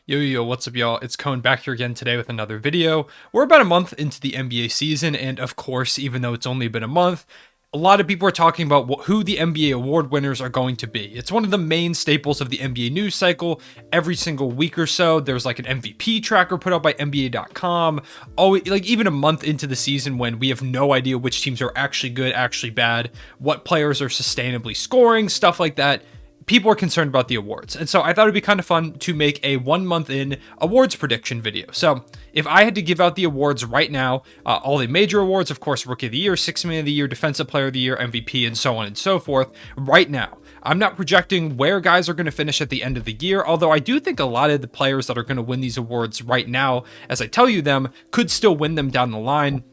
Yo, what's up, y'all? It's Cone back here again today with another video. We're about a month into the NBA season, and of course, even though it's only been a month, a lot of people are talking about who the NBA award winners are going to be. It's one of the main staples of the NBA news cycle. Every single week or so, there's like an MVP tracker put out by NBA.com. Oh, like even a month into the season when we have no idea which teams are actually good, actually bad, what players are sustainably scoring, stuff like that. People are concerned about the awards. And so I thought it'd be kind of fun to make a 1 month in awards prediction video. So if I had to give out the awards right now, all the major awards, of course, Rookie of the Year, Sixth Man of the Year, Defensive Player of the Year, MVP, and so on and so forth, right now, I'm not projecting where guys are going to finish at the end of the year, although I do think a lot of the players that are going to win these awards right now, as I tell you them, could still win them down the line.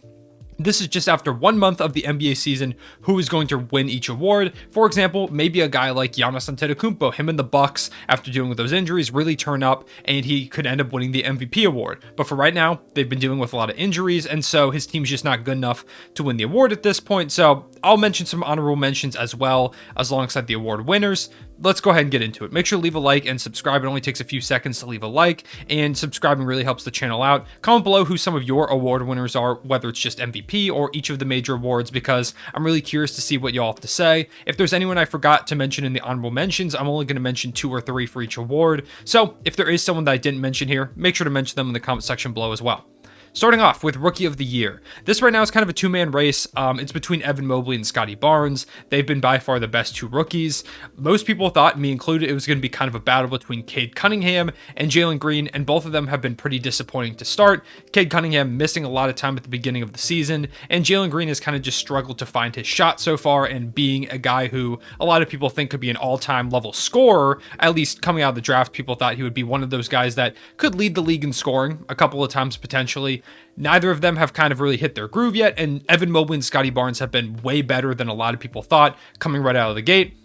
This is just after 1 month of the NBA season, who is going to win each award. For example, maybe a guy like Giannis Antetokounmpo, him and the Bucks, after dealing with those injuries, really turn up and he could end up winning the MVP award. But for right now, they've been dealing with a lot of injuries, and so his team's just not good enough to win the award at this point. So I'll mention some honorable mentions as well, as alongside the award winners. Let's go ahead and get into it. Make sure to leave a like and subscribe. It only takes a few seconds to leave a like, and subscribing really helps the channel out. Comment below who some of your award winners are, whether it's just MVP or each of the major awards, because I'm really curious to see what y'all have to say. If there's anyone I forgot to mention in the honorable mentions, I'm only going to mention 2 or 3 for each award. So if there is someone that I didn't mention here, make sure to mention them in the comment section below as well. Starting off with Rookie of the Year. This right now is kind of a two-man race. It's between Evan Mobley and Scottie Barnes. They've been by far the best 2 rookies. Most people thought, me included, it was going to be kind of a battle between Cade Cunningham and Jalen Green, and both of them have been pretty disappointing to start. Cade Cunningham missing a lot of time at the beginning of the season, and Jalen Green has kind of just struggled to find his shot so far, and being a guy who a lot of people think could be an all-time level scorer. At least coming out of the draft, people thought he would be one of those guys that could lead the league in scoring a couple of times potentially. Neither of them have kind of really hit their groove yet, and Evan Mobley and Scottie Barnes have been way better than a lot of people thought coming right out of the gate.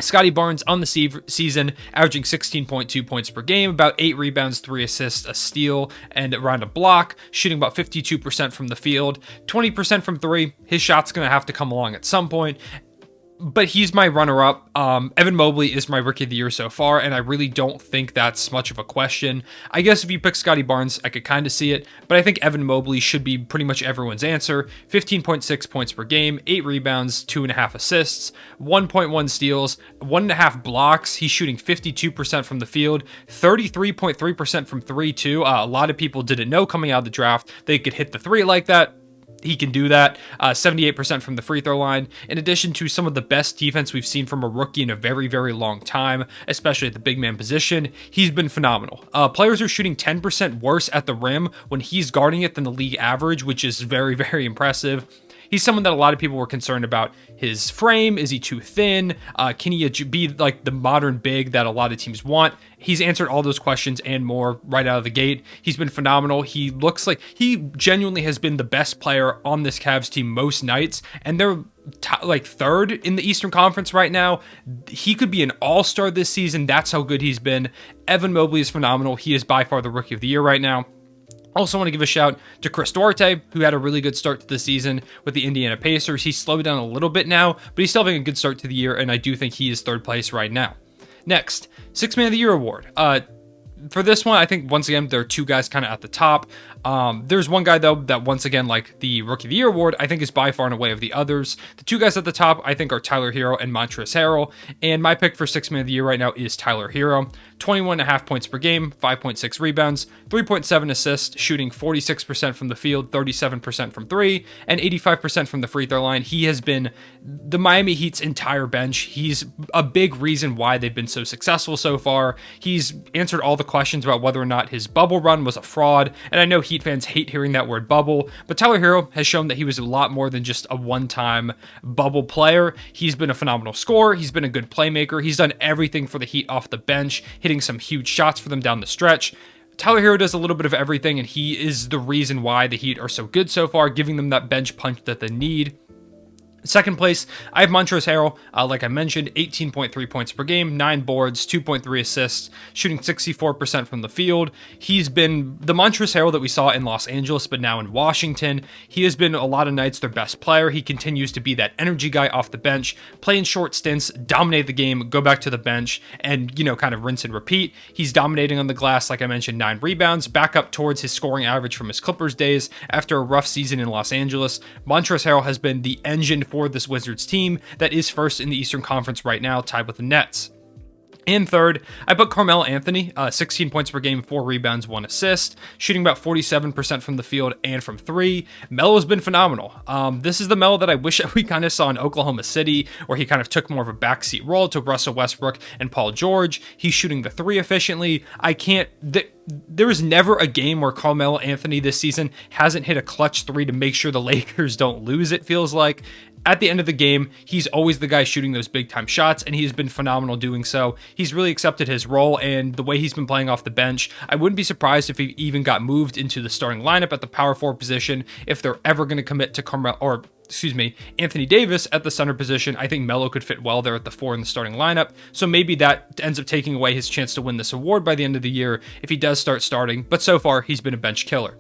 Scottie Barnes on the season averaging 16.2 points per game, about 8 rebounds, 3 assists, a steal, and around a block, shooting about 52% from the field, 20% from 3. His shot's going to have to come along at some point, but he's my runner-up. Evan Mobley is my Rookie of the Year so far, and I really don't think that's much of a question. I guess if you pick Scottie Barnes, I could kind of see it, but I think Evan Mobley should be pretty much everyone's answer. 15.6 points per game, 8 rebounds, 2.5 assists, 1.1 steals, 1.5 blocks. He's shooting 52% from the field, 33.3% from 3 too. A lot of people didn't know coming out of the draft they could hit the 3 like that. He can do that. 78% from the free throw line, in addition to some of the best defense we've seen from a rookie in a very, very long time, especially at the big man position. He's been phenomenal. Players are shooting 10% worse at the rim when he's guarding it than the league average, which is very, very impressive. He's someone that a lot of people were concerned about his frame. Is he too thin? Can he be like the modern big that a lot of teams want? He's answered all those questions and more right out of the gate. He's been phenomenal. He looks like he genuinely has been the best player on this Cavs team most nights, and they're like 3rd in the Eastern Conference right now. He could be an all-star this season. That's how good he's been. Evan Mobley is phenomenal. He is by far the Rookie of the Year right now. Also want to give a shout to Chris Duarte, who had a really good start to the season with the Indiana Pacers. He's slowed down a little bit now, but he's still having a good start to the year, and I do think he is 3rd place right now. Next, Sixth Man of the Year award. For this one, I think, once again, there are 2 guys kind of at the top. There's one guy, though, that once again, like the Rookie of the Year award, I think is by far and away of the others. The 2 guys at the top, I think, are Tyler Herro and Montrezl Harrell, and my pick for Sixth Man of the Year right now is Tyler Herro. 21.5 points per game, 5.6 rebounds, 3.7 assists, shooting 46% from the field, 37% from 3, and 85% from the free throw line. He has been the Miami Heat's entire bench. He's a big reason why they've been so successful so far. He's answered all the questions about whether or not his bubble run was a fraud, and I know Heat fans hate hearing that word bubble, but Tyler Herro has shown that he was a lot more than just a one-time bubble player. He's been a phenomenal scorer. He's been a good playmaker. He's done everything for the Heat off the bench, hitting some huge shots for them down the stretch. Tyler Herro does a little bit of everything, and he is the reason why the Heat are so good so far, giving them that bench punch that they need. Second place, I have Montrezl Harrell. Like I mentioned, 18.3 points per game, 9 boards, 2.3 assists, shooting 64% from the field. He's been the Montrezl Harrell that we saw in Los Angeles, but now in Washington. He has been a lot of nights their best player. He continues to be that energy guy off the bench, play in short stints, dominate the game, go back to the bench, and, kind of rinse and repeat. He's dominating on the glass, like I mentioned, 9 rebounds, back up towards his scoring average from his Clippers days after a rough season in Los Angeles. Montrezl Harrell has been the engine for this Wizards team that is first in the Eastern Conference right now, tied with the Nets. And third, I put Carmelo Anthony, 16 points per game, 4 rebounds, 1 assist, shooting about 47% from the field and from 3. Melo has been phenomenal. This is the Melo that I wish we kind of saw in Oklahoma City, where he kind of took more of a backseat role to Russell Westbrook and Paul George. He's shooting the 3 efficiently. There was never a game where Carmelo Anthony this season hasn't hit a clutch 3 to make sure the Lakers don't lose, it feels like. At the end of the game, he's always the guy shooting those big-time shots, and he's been phenomenal doing so. He's really accepted his role, and the way he's been playing off the bench, I wouldn't be surprised if he even got moved into the starting lineup at the power forward position if they're ever going to commit to Anthony Davis at the center position. I think Melo could fit well there at the 4 in the starting lineup, so maybe that ends up taking away his chance to win this award by the end of the year if he does start starting, but so far, he's been a bench killer.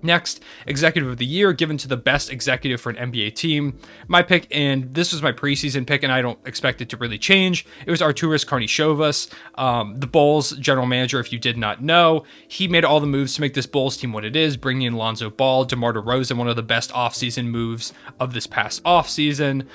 Next, Executive of the Year, given to the best executive for an NBA team. My pick, and this was my preseason pick, and I don't expect it to really change. It was Arturas Karnisovas, the Bulls general manager, if you did not know. He made all the moves to make this Bulls team what it is, bringing in Lonzo Ball, DeMar DeRozan, one of the best offseason moves of this past offseason.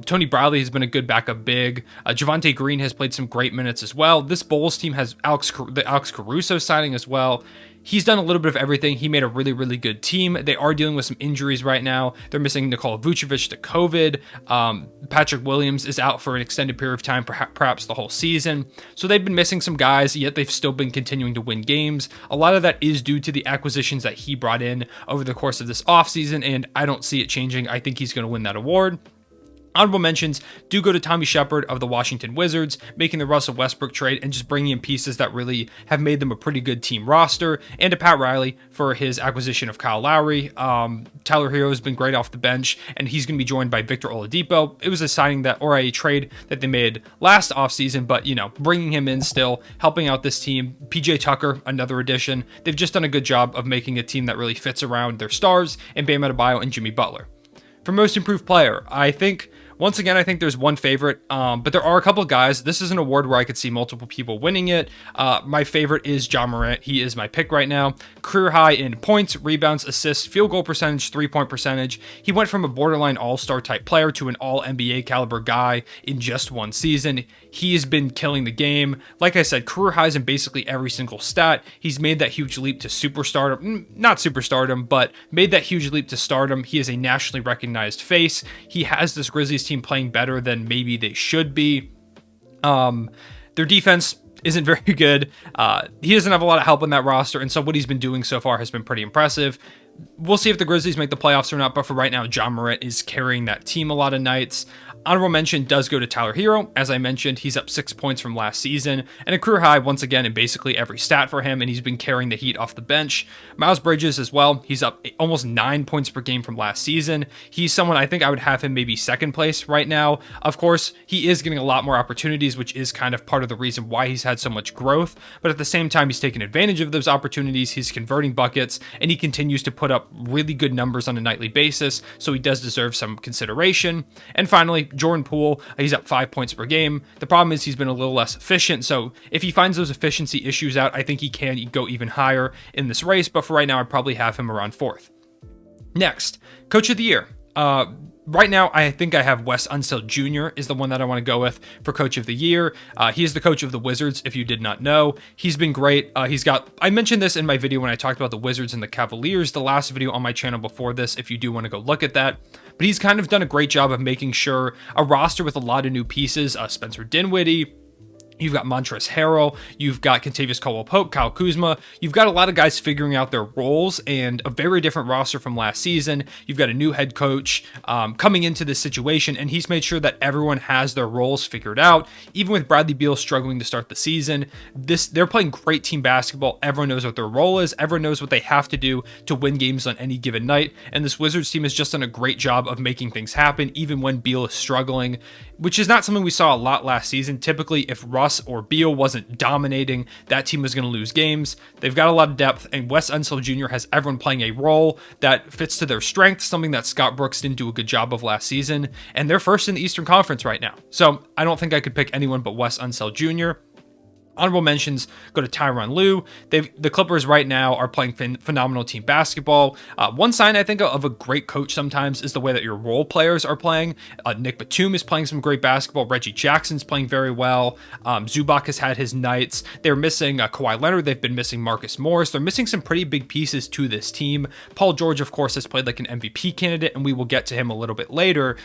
Tony Bradley has been a good backup big. Javonte Green has played some great minutes as well. This Bulls team has the Alex Caruso signing as well. He's done a little bit of everything. He made a really, really good team. They are dealing with some injuries right now. They're missing Nikola Vucevic to COVID. Patrick Williams is out for an extended period of time, perhaps the whole season. So they've been missing some guys, yet they've still been continuing to win games. A lot of that is due to the acquisitions that he brought in over the course of this offseason, and I don't see it changing. I think he's going to win that award. Honorable mentions do go to Tommy Shepard of the Washington Wizards, making the Russell Westbrook trade and just bringing in pieces that really have made them a pretty good team roster, and to Pat Riley for his acquisition of Kyle Lowry. Tyler Hero has been great off the bench, and he's going to be joined by Victor Oladipo. It was a trade that they made last offseason, but bringing him in still, helping out this team. PJ Tucker, another addition. They've just done a good job of making a team that really fits around their stars, and Bam Adebayo and Jimmy Butler. For most improved player, I think there's one favorite, but there are a couple of guys. This is an award where I could see multiple people winning it. My favorite is Ja Morant. He is my pick right now. Career high in points, rebounds, assists, field goal percentage, 3-point percentage. He went from a borderline all-star type player to an all-NBA caliber guy in just one season. He has been killing the game. Like I said, career highs in basically every single stat. He's made that huge leap to superstardom. Not superstardom, but made that huge leap to stardom. He is a nationally recognized face. He has this Grizzlies team playing better than maybe they should be. Their defense isn't very good. He doesn't have a lot of help in that roster, and so what he's been doing so far has been pretty impressive. We'll see if the Grizzlies make the playoffs or not, but for right now, Ja Morant is carrying that team a lot of nights. Honorable mention does go to Tyler Hero. As I mentioned, he's up 6 points from last season, and a career high once again in basically every stat for him, and he's been carrying the Heat off the bench. Miles Bridges as well. He's up almost 9 points per game from last season. He's someone I think I would have him maybe second place right now. Of course, he is getting a lot more opportunities, which is kind of part of the reason why he's had so much growth, but at the same time, he's taking advantage of those opportunities. He's converting buckets, and he continues to put up really good numbers on a nightly basis, so he does deserve some consideration. And finally, Jordan Poole, he's up 5 points per game. The problem is he's been a little less efficient, so if he finds those efficiency issues out, I think he can go even higher in this race, but for right now, I'd probably have him around 4th. Next, Coach of the Year. Right now, I think I have Wes Unseld Jr. is the one that I want to go with for Coach of the Year. He is the coach of the Wizards, if you did not know. He's been great. I mentioned this in my video when I talked about the Wizards and the Cavaliers, the last video on my channel before this, if you do want to go look at that. But he's kind of done a great job of making sure a roster with a lot of new pieces, Spencer Dinwiddie, You've got Montrezl Harrell, you've got Kentavious Caldwell-Pope, Kyle Kuzma. You've got a lot of guys figuring out their roles and a very different roster from last season. You've got a new head coach coming into this situation, and he's made sure that everyone has their roles figured out. Even with Bradley Beal struggling to start the season, they're playing great team basketball. Everyone knows what their role is. Everyone knows what they have to do to win games on any given night. And this Wizards team has just done a great job of making things happen, even when Beal is struggling, which is not something we saw a lot last season. Typically, if Russ or Beal wasn't dominating, that team was going to lose games. They've got a lot of depth, and Wes Unseld Jr. has everyone playing a role that fits to their strengths, something that Scott Brooks didn't do a good job of last season, and they're first in the Eastern Conference right now. So I don't think I could pick anyone but Wes Unseld Jr. Honorable mentions go to Tyronn Lue. The Clippers right now are playing phenomenal team basketball. One sign I think of a great coach sometimes is the way that your role players are playing. Nick Batum is playing some great basketball. Reggie Jackson's playing very well. Zubac has had his nights. They're missing Kawhi Leonard. They've been missing Marcus Morris. They're missing some pretty big pieces to this team. Paul George, of course, has played like an MVP candidate, and we will get to him a little bit later.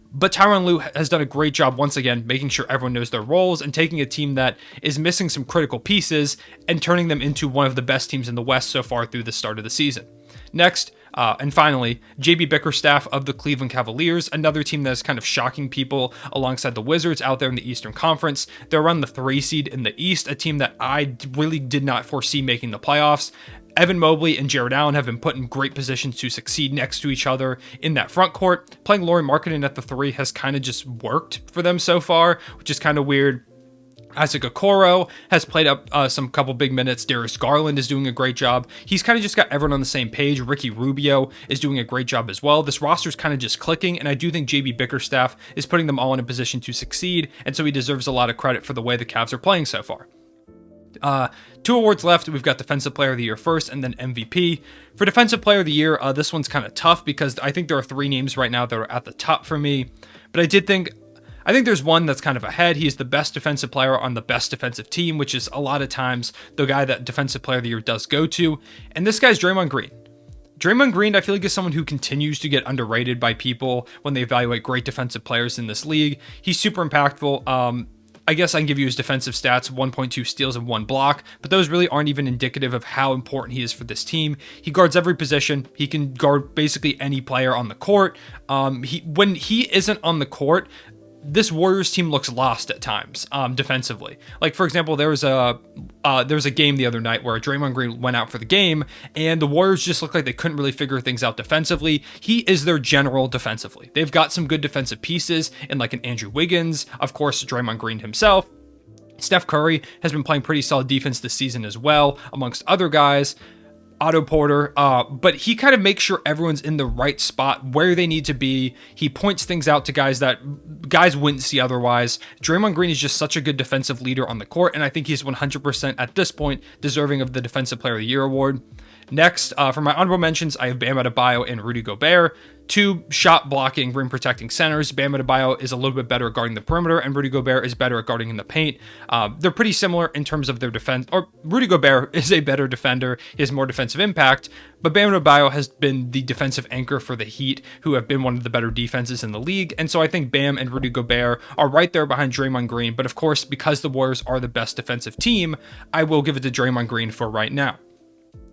But Tyronn Lue has done a great job once again, making sure everyone knows their roles and taking a team that is missing some critical pieces and turning them into one of the best teams in the West so far through the start of the season. Next, and finally, JB Bickerstaff of the Cleveland Cavaliers, another team that is kind of shocking people alongside the Wizards out there in the Eastern Conference. They're around the 3 seed in the East, a team that I really did not foresee making the playoffs. Evan Mobley and Jared Allen have been put in great positions to succeed next to each other in that front court. Playing Lauri Markkanen at the 3 has kind of just worked for them so far, which is kind of weird. Isaac Okoro has played up some couple big minutes. Darius Garland is doing a great job. He's kind of just got everyone on the same page. Ricky Rubio is doing a great job as well. This roster is kind of just clicking, and I do think JB Bickerstaff is putting them all in a position to succeed, and so he deserves a lot of credit for the way the Cavs are playing so far. 2 awards left. We've got Defensive Player of the Year first, and then MVP. For Defensive Player of the Year, this one's kind of tough because I think there are 3 names right now that are at the top for me. But I think there's one that's kind of ahead. He's the best defensive player on the best defensive team, which is a lot of times the guy that Defensive Player of the Year does go to. And this guy's Draymond Green. Draymond Green, I feel like, is someone who continues to get underrated by people when they evaluate great defensive players in this league. He's super impactful. I guess I can give you his defensive stats, 1.2 steals and 1 block, but those really aren't even indicative of how important he is for this team. He guards every position. He can guard basically any player on the court. When he isn't on the court, this Warriors team looks lost at times defensively. Like, for example, there was a game the other night where Draymond Green went out for the game, and the Warriors just looked like they couldn't really figure things out defensively. He is their general defensively. They've got some good defensive pieces in like an Andrew Wiggins, of course, Draymond Green himself. Steph Curry has been playing pretty solid defense this season as well, amongst other guys. Otto Porter, but he kind of makes sure everyone's in the right spot where they need to be. He points things out to guys that guys wouldn't see otherwise. Draymond Green is just such a good defensive leader on the court, and I think he's 100% at this point deserving of the Defensive Player of the Year award. Next, for my honorable mentions, I have Bam Adebayo and Rudy Gobert. 2 shot blocking, rim protecting centers. Bam Adebayo is a little bit better at guarding the perimeter, and Rudy Gobert is better at guarding in the paint. They're pretty similar in terms of their defense, or Rudy Gobert is a better defender. He has more defensive impact, but Bam Adebayo has been the defensive anchor for the Heat, who have been one of the better defenses in the league. And so I think Bam and Rudy Gobert are right there behind Draymond Green. But of course, because the Warriors are the best defensive team, I will give it to Draymond Green for right now.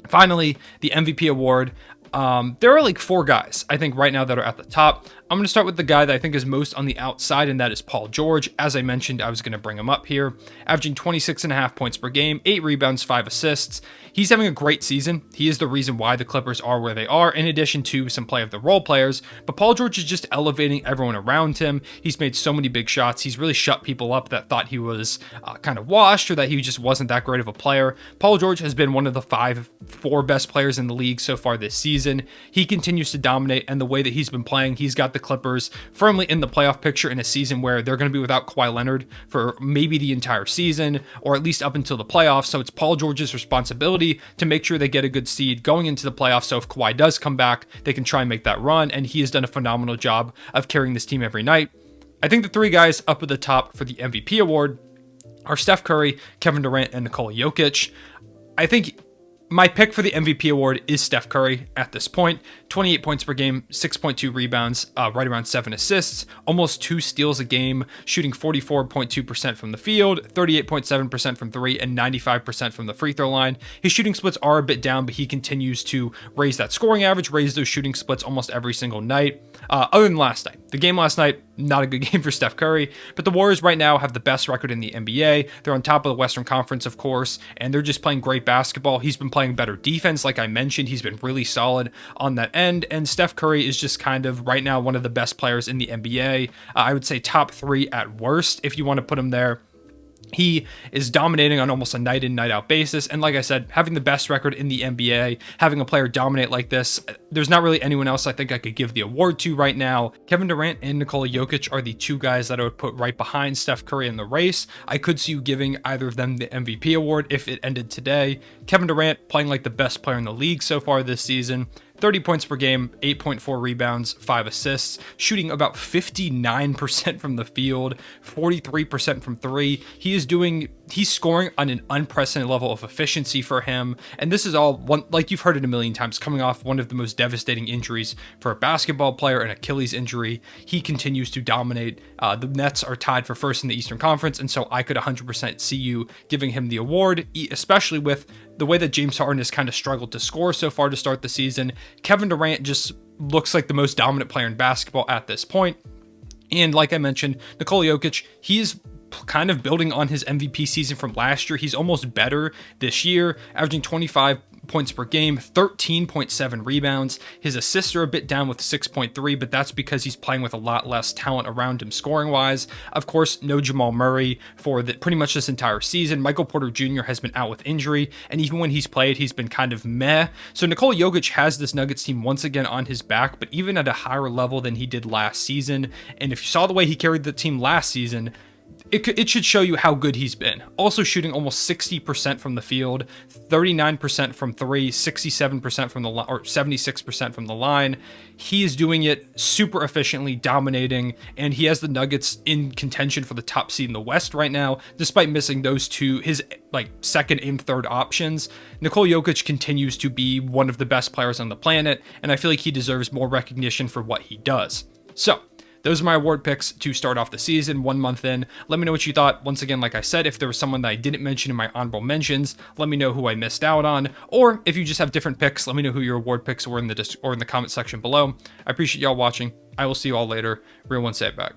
Finally, the MVP award. There are like 4 guys, I think, right now that are at the top. I'm going to start with the guy that I think is most on the outside, and that is Paul George. As I mentioned, I was going to bring him up here. Averaging 26.5 points per game, 8 rebounds, 5 assists. He's having a great season. He is the reason why the Clippers are where they are, in addition to some play of the role players. But Paul George is just elevating everyone around him. He's made so many big shots. He's really shut people up that thought he was kind of washed or that he just wasn't that great of a player. Paul George has been one of the 4 best players in the league so far this season. He continues to dominate, and the way that he's been playing, he's got the Clippers firmly in the playoff picture in a season where they're going to be without Kawhi Leonard for maybe the entire season, or at least up until the playoffs. So it's Paul George's responsibility to make sure they get a good seed going into the playoffs. So if Kawhi does come back, they can try and make that run, and he has done a phenomenal job of carrying this team every night. I think the 3 guys up at the top for the MVP award are Steph Curry, Kevin Durant, and Nikola Jokic. I think My pick for the MVP award is Steph Curry at this point. 28 points per game, 6.2 rebounds, right around 7 assists, almost 2 steals a game, shooting 44.2% from the field, 38.7% from 3, and 95% from the free throw line. His shooting splits are a bit down, but he continues to raise that scoring average, raise those shooting splits almost every single night. Other than last night. The game last night, not a good game for Steph Curry, but the Warriors right now have the best record in the NBA. They're on top of the Western Conference, of course, and they're just playing great basketball. He's been playing better defense, like I mentioned. He's been really solid on that end, and Steph Curry is just kind of right now one of the best players in the NBA. I would say top 3 at worst, if you want to put him there. He is dominating on almost a night in, night out basis. And like I said, having the best record in the NBA, having a player dominate like this, there's not really anyone else I think I could give the award to right now. Kevin Durant and Nikola Jokic are the 2 guys that I would put right behind Steph Curry in the race. I could see you giving either of them the MVP award if it ended today. Kevin Durant playing like the best player in the league so far this season. 30 points per game, 8.4 rebounds, 5 assists, shooting about 59% from the field, 43% from 3. He's scoring on an unprecedented level of efficiency for him. And this is all, like you've heard it a million times, coming off one of the most devastating injuries for a basketball player, an Achilles injury. He continues to dominate. The Nets are tied for first in the Eastern Conference, and so I could 100% see you giving him the award, especially with the way that James Harden has kind of struggled to score so far to start the season. Kevin Durant just looks like the most dominant player in basketball at this point. And like I mentioned, Nikola Jokic, he's kind of building on his MVP season from last year. He's almost better this year, averaging 25 points per game, 13.7 rebounds. His assists are a bit down with 6.3, but that's because he's playing with a lot less talent around him scoring wise. Of course, no Jamal Murray for pretty much this entire season. Michael Porter Jr. has been out with injury, and even when he's played, he's been kind of meh. So Nikola Jokic has this Nuggets team once again on his back, but even at a higher level than he did last season. And if you saw the way he carried the team last season, it should show you how good he's been. Also shooting almost 60% from the field, 39% from 3, 67% from the line, or 76% from the line. He is doing it super efficiently, dominating, and he has the Nuggets in contention for the top seed in the West right now, despite missing those 2, his second and third options. Nikola Jokic continues to be one of the best players on the planet, and I feel like he deserves more recognition for what he does. So, those are my award picks to start off the season, 1 month in. Let me know what you thought. Once again, like I said, if there was someone that I didn't mention in my honorable mentions, let me know who I missed out on. Or if you just have different picks, let me know who your award picks were in the comment section below. I appreciate y'all watching. I will see you all later. Real One, say it back.